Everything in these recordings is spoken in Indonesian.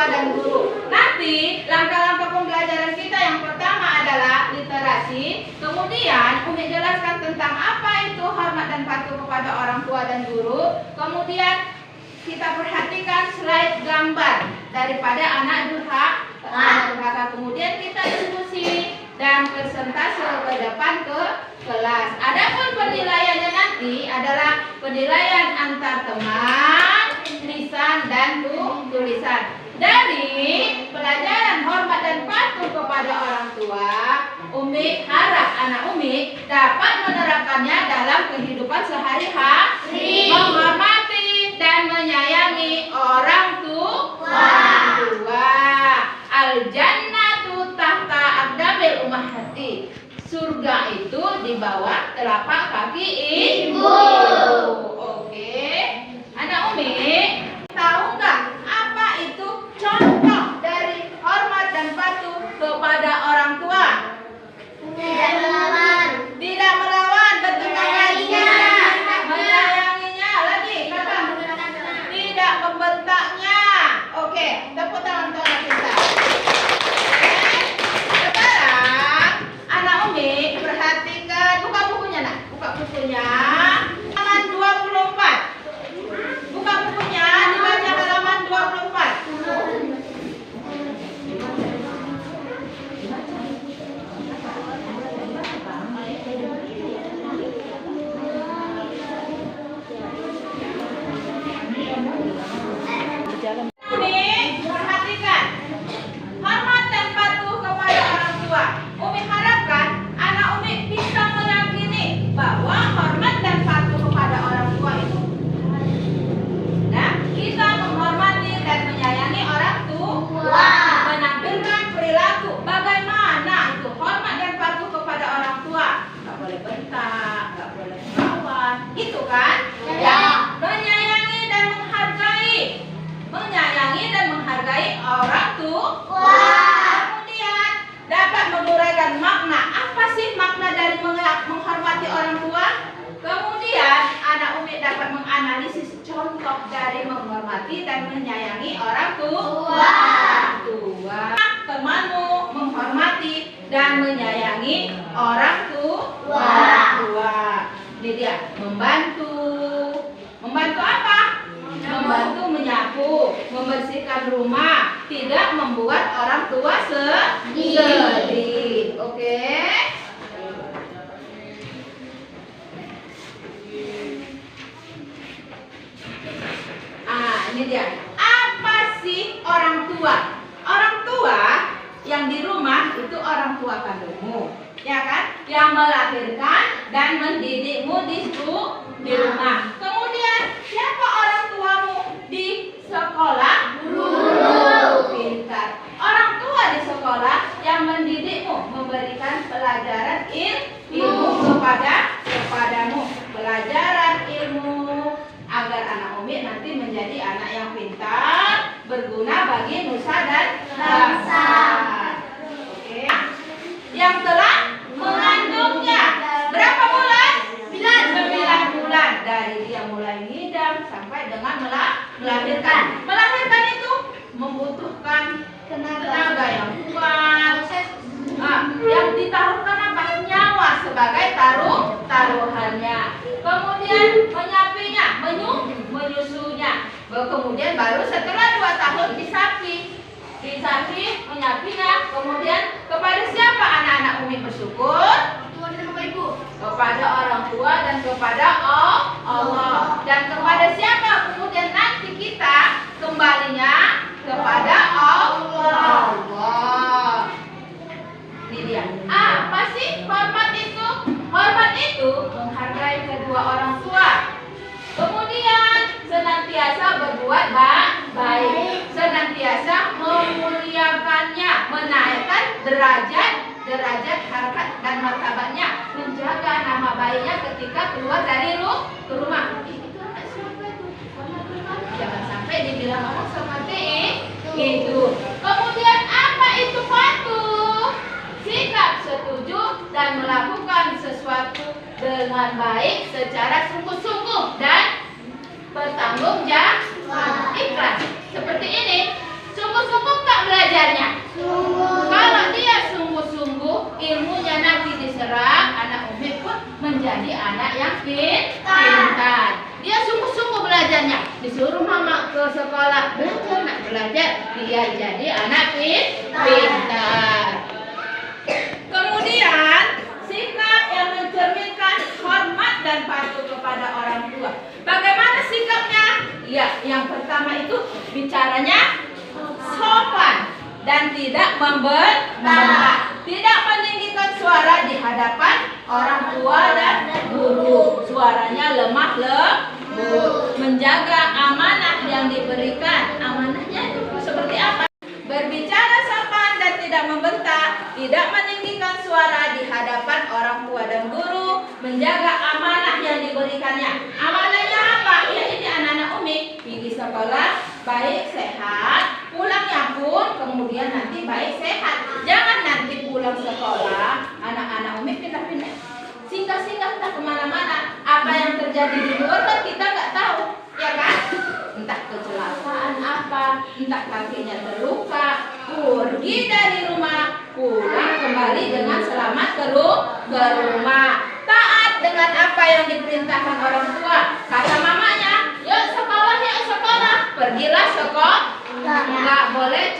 tua dan guru. Nanti langkah-langkah pembelajaran kita yang pertama adalah literasi. Kemudian Umi jelaskan tentang apa itu hormat dan patuh kepada orang tua dan guru. Kemudian kita perhatikan slide gambar daripada anak durhaka. Kemudian kita diskusi dan presentasi ke depan ke kelas. Adapun penilaiannya nanti adalah penilaian antar teman, lisan dan tulisan. Dari pelajaran hormat dan patuh kepada orang tua, Umi harap anak Umi dapat menerapkannya dalam kehidupan sehari-hari, menghormati dan menyayangi orang tua. Al-jannatu tahta aqdamil ummahati. Surga itu di bawah telapak kaki ibu. Oke. Anak Umi, tahu nggak apa itu contoh dari hormat dan patuh kepada orang tua? Tidak melawan. Tidak melawan, betul kalinya. Menyayanginya lagi, kata. Tidak membentaknya. Oke, tepuk tangan untuk anak kita. Sekarang anak Umi perhatikan, buka bukunya nak, buka bukunya. Halaman 24. Buka bukunya, dibaca halaman 24. Umi, perhatikan. Hormat dan patuh kepada orang tua. Umi harapkan anak Umi bisa meyakini bahwa hormat dan patuh kepada orang tua itu. Nah, kita menghormati dan menyayangi orang tua. Menampilkan perilaku bagaimana itu hormat dan patuh kepada orang tua. Gak boleh bentak, gak boleh melawan, gitu kan? Ya. Menyayangi dan menghargai. Menyayangi dan menghargai orang tua. Kemudian dapat menguraikan makna. Apa sih makna dari menghormati orang tua? Kemudian anak Umi dapat menganalisis contoh dari menghormati dan menyayangi orang tua. Temanmu menghormati dan menyayangi orang tua. Ini dia, membantu. Membantu apa? Membantu menyapu, membersihkan rumah, tidak membuat orang tua sedih. Oke? Ini dia. Apa sih orang tua? Orang tua yang di rumah itu orang tua kandungmu, ya kan? Yang melahirkan dan mendidikmu di rumah. Kemudian siapa orang tuamu di sekolah? Guru. Pintar. Orang tua di sekolah yang mendidikmu, memberikan pelajaran ilmu kepadamu. Pelajaran ilmu agar anak Umi nanti menjadi anak yang pintar, berguna bagi nusa dan bangsa. Oke. Yang telah mengandungnya berapa bulan? 9 bulan. Dari dia mulai ngidam sampai dengan melahirkan. Melahirkan itu membutuhkan tenaga yang kuat. Yang ditaruhkan apa? Nyawa sebagai taruhannya. Kemudian menyapinya, menyusunya. Kemudian baru setelah 2 tahun disapi, menyapinya. Kemudian kepada siapa anak-anak Umi bersyukur? Kepada orang tua dan kepada Allah. Dan kepada siapa kemudian nanti kita kembalinya? Kepada Allah. Ini dia. Apa sih hormat itu? Hormat itu menghargai kedua orang tua. Kemudian senantiasa berbuat baik, senantiasa memuliakannya, menaikkan derajat harkat dan martabatnya, menjaga nama baiknya ketika keluar dari rumah. Itu anak siapa itu? Jangan sampai dibilang orang seperti itu. Kemudian apa itu patuh? Sikap setuju dan melakukan sesuatu dengan baik secara sungguh-sungguh dan bertanggung jawab. Ikhlas. Seperti ini. Sungguh-sungguh jadi anak yang pintar. Dia sungguh-sungguh belajarnya. Disuruh mama ke sekolah belajar, dia jadi anak pintar. Kemudian sikap yang mencerminkan hormat dan patuh kepada orang tua. Bagaimana sikapnya? Ya, yang pertama itu bicaranya sopan dan tidak membentak, tidak meninggikan suara di hadapan orang tua dan guru. Suaranya lemah lembut, menjaga amanah yang diberikan. Amanahnya itu seperti apa? Berbicara sopan dan tidak membentak, tidak meninggikan suara di hadapan orang tua dan guru, menjaga amanah yang diberikannya. Amanahnya apa? Ya ini anak-anak Umi pergi sekolah baik sehat, pulangnya pun kemudian nanti baik sehat. Jangan nanti pulang sekolah anak-anak Umi pindah-pindah, singgah-singgah entah kemana-mana. Apa yang terjadi di luar kan kita nggak tahu, ya kan? Entah kecelakaan apa, entah kakinya terluka, pergi dari rumah, pulang kembali dengan selamat ke rumah. Taat dengan apa yang diperintahkan orang tua. Kata mamanya, yuk sekolah, pergilah sekolah, nggak boleh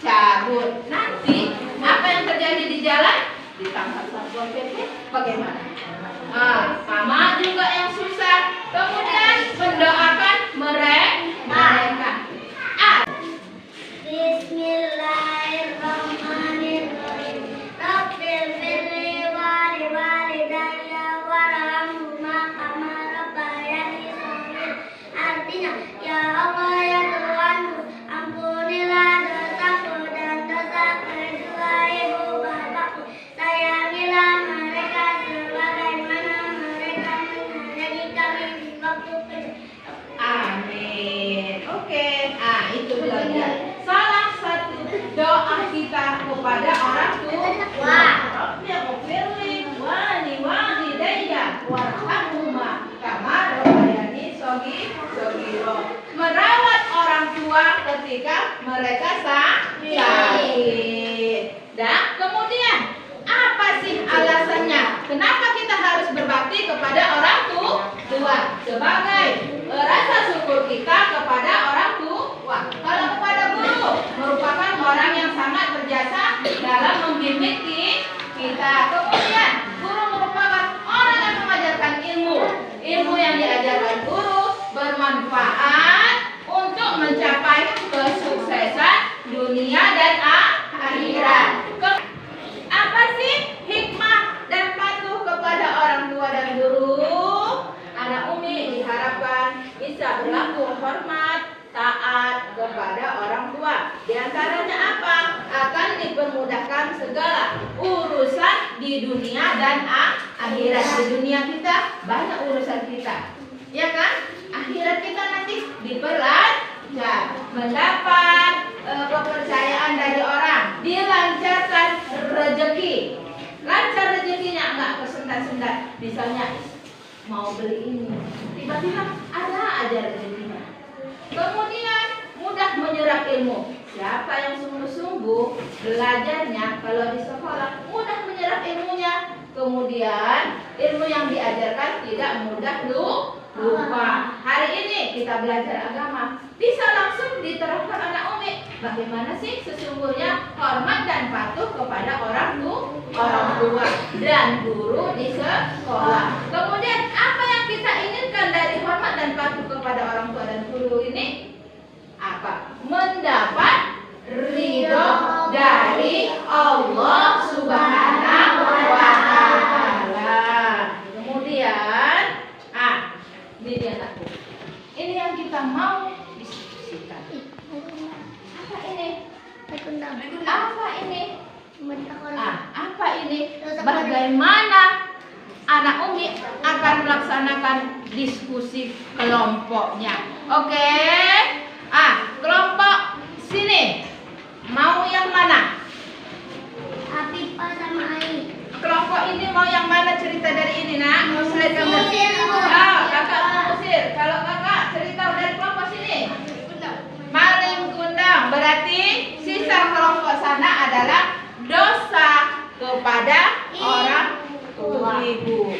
cabut. Nanti apa yang terjadi di jalan? Ditangkap Satpol PP, bagaimana? Sama juga yang susah. Kemudian mendoakan mereka. Bismillahirrahmanirrahim. Rabbil firli wali walidayya warhamhuma kama rabbayani shaghir. Artinya, ya Allah ya Tuhanku, ampunilah dosaku dan dosa kedua ibu bapakku. Sayangilah mereka sebagaimana mereka menyayangi kami di waktu kecil. Amin. Oke. Itu belajar. Salah satu doa kita kepada orang tua. Rabbil walidayya warhamhuma kama rabbayani shaghira. Merawat orang tua ketika mereka sakit. Dan kemudian apa sih alasannya? Kenapa kita harus berbakti kepada orang tua? Sebagai rasa syukur kita kepada orang tua. Kalau kepada guru, merupakan orang yang sangat berjasa dalam membimbing kita. Kemudian guru merupakan orang yang mengajarkan ilmu. Ilmu yang diajarkan guru bermanfaat untuk mencapai kesuksesan dunia dan akhirat. Apa sih hikmah dan patuh kepada orang tua dan guru? Anak Umi diharapkan bisa berlaku hormat, taat kepada orang tua. Di antaranya apa? Akan dipermudahkan segala urusan di dunia dan akhirat. Di dunia kita banyak urusan kita, ya kan? Akhirat kita nanti diperlancar, mendapat kepercayaan dari orang, dilancarkan rezeki. Lancar rezekinya, nggak kesendat-sendat. Misalnya mau beli ini, tiba-tiba ada aja rezekinya. Kemudian mudah menyerap ilmu. Siapa yang sungguh-sungguh belajarnya, kalau di sekolah mudah menyerap ilmunya. Kemudian ilmu yang diajarkan tidak mudah lupa. Hari ini kita belajar agama, bisa langsung diterapkan anak Umi. Bagaimana sih sesungguhnya hormat dan patuh kepada orang tua dan guru di sekolah. Kemudian apa yang kita inginkan dari hormat dan patuh kepada orang tua dan guru ini? Apa? Mendapat ridho dari Allah Subhanahu wa Ta'ala. Kemudian ini dia anakku. Ini yang kita mau diskusikan. Apa ini? Apa ini? Apa ini? Bagaimana anak Umi akan melaksanakan diskusi kelompoknya? Oke. Kelompok sini. Mau yang mana? Afifah sama Ai. Kelompok ini mau yang mana cerita dari ini, nak? Slide kamu. Kakak usir. Kalau kakak cerita dari kelompok sini. Maling kundang. Berarti sisa kelompok sana adalah dosa kepada orang tua ibu.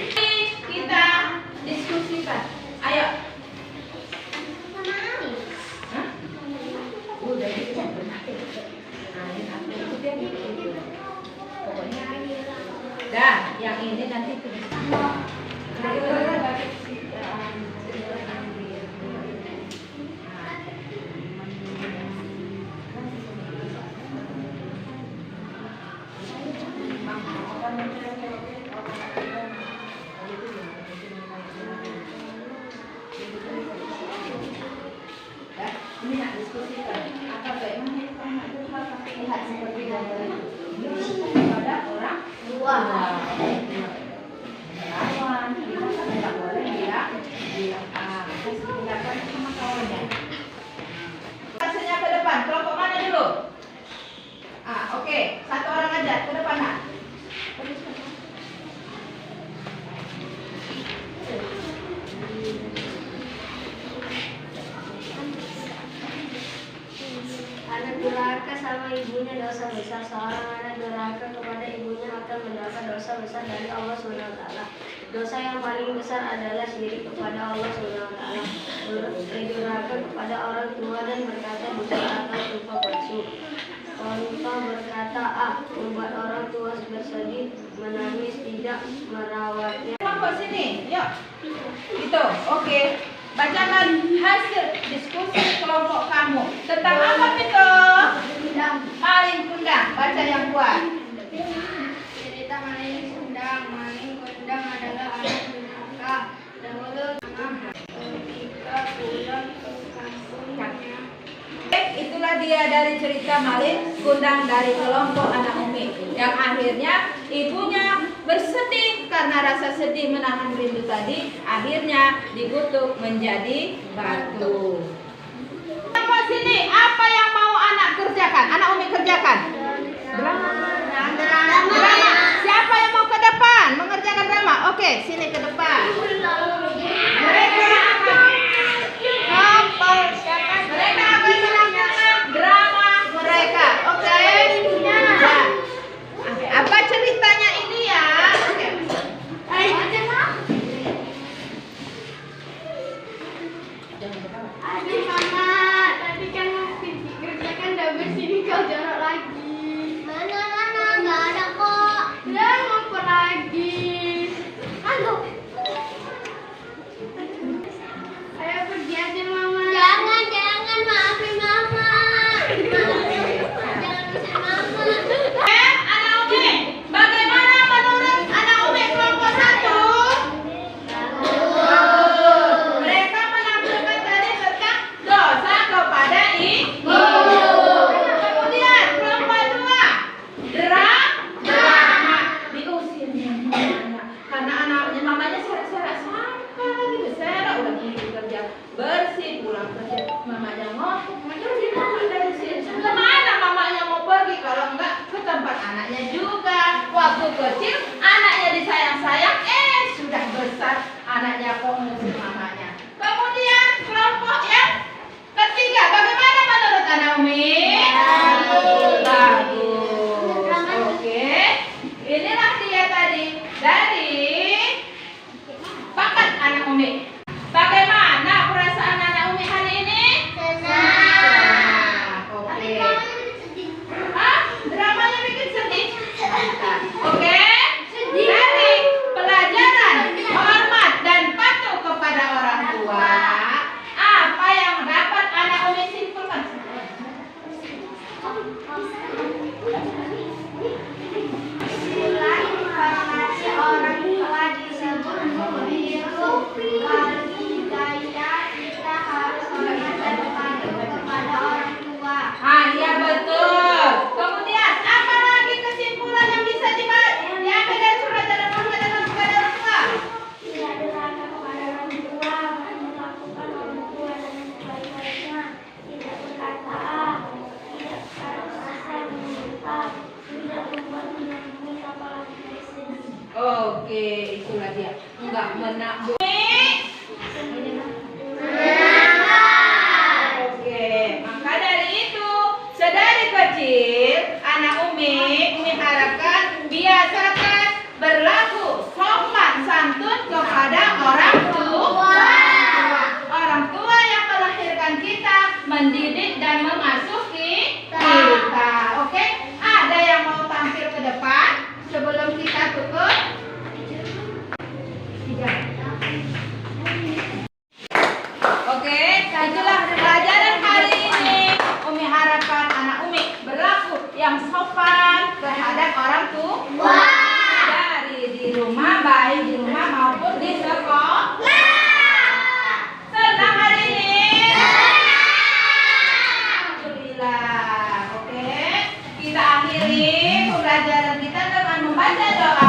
Dah, yang ini nanti tulis. Ini nak diskusikan apa bagaimana lihat seperti pada orang tua. Lawan kita kan tidak boleh bilang silakan sama kawannya. Pasnya ke depan, kelompok mana dulu? Oke, satu orang aja ke depan nak. Anak durhaka sama ibunya dosa besar. Seorang anak durhaka kepada ibunya akan mendapat dosa besar dari Allah SWT. Dosa yang paling besar adalah syirik kepada Allah SWT. Durhaka kepada orang tua dan berkata dusta atau sumpah palsu. Contoh berkata membuat orang tua bersedih, menangis, tidak merawatnya. Kelompok sini, yuk. Gitu, oke. Bacakan hasil diskusi kelompok kamu tentang apa itu? Maling kundang. Baca yang kuat. Cerita maling kundang. Maling kundang adalah anak durhaka. Dahulu ketika pulang ke kampungnya. Itulah dia dari cerita maling kundang dari kelompok anak Umi yang akhirnya ibunya bersedih karena rasa sedih menahan rindu tadi, akhirnya dikutuk menjadi batu. Kelompok sini, apa yang mau anak kerjakan? Anak Umi kerjakan? Drama. Siapa yang mau ke depan mengerjakan drama? Oke, sini ke depan. Mereka akan melakukan drama mereka. Oke. Nah, apa ceritanya ini ya? Oke. Aduh mama, tadi kan kerjakan double sini kau jorok lagi. Mana nggak ada kok. Udah mau lagi. Aduh. Ayo pergi aja mama. Jangan maafin mama. Jangan usir mama. Anak Umi, bagaimana menurut anak Umi kelompok 1? Mereka menampilkan tadi tentang dosa kepada ibu. Kemudian kelompok 2, drama. Diusirnya mamanya karena anaknya mamanya serak-serak sampah lagi berserak, udah pergi kerja bersih, pulang kerja mamanya ngomong pergi mama dari sini. Kemana mamanya mau pergi kalau enggak ke tempat anaknya juga. Waktu kecil anaknya disayang-sayang, sudah besar anaknya kok ngusir mamanya. Kemudian kelompok yang ketiga, bagaimana menurut anak Umi? Bagus. Oke. Inilah dia tadi dari paket anak Umi. Bagaimana perasaan anak Umi hari ini? Senang. Oke. Dramanya bikin sedih. Oke. Dari pelajaran hormat dan patuh kepada orang tua, apa yang dapat anak Umi simpulkan? Selain informasi orang tua disebut membiru kali gaya, kita harus hormat dan patuh kepada orang tua. Iya betul. Kemudian apa lagi kesimpulan yang bisa diambil dari surat dan hormat dan patuh kepada orang tua? Tidak durhaka kepada orang tua, melakukan orang tua dengan sebaik-baiknya, tidak berkata tidak rasa meminta, tidak membuat meminta apalagi dari sini. Oke, itulah dia. Enggak menakut. Oke, maka dari itu sedari kecil anak Umi harapkan biasakan berlaku sopan santun kepada orang tua. Orang tua yang melahirkan kita, mendidik dan mengasuh kita. Oke, ada yang mau tampil ke depan sebelum kita tutup? mengakhiri pembelajaran kita dengan membaca doa.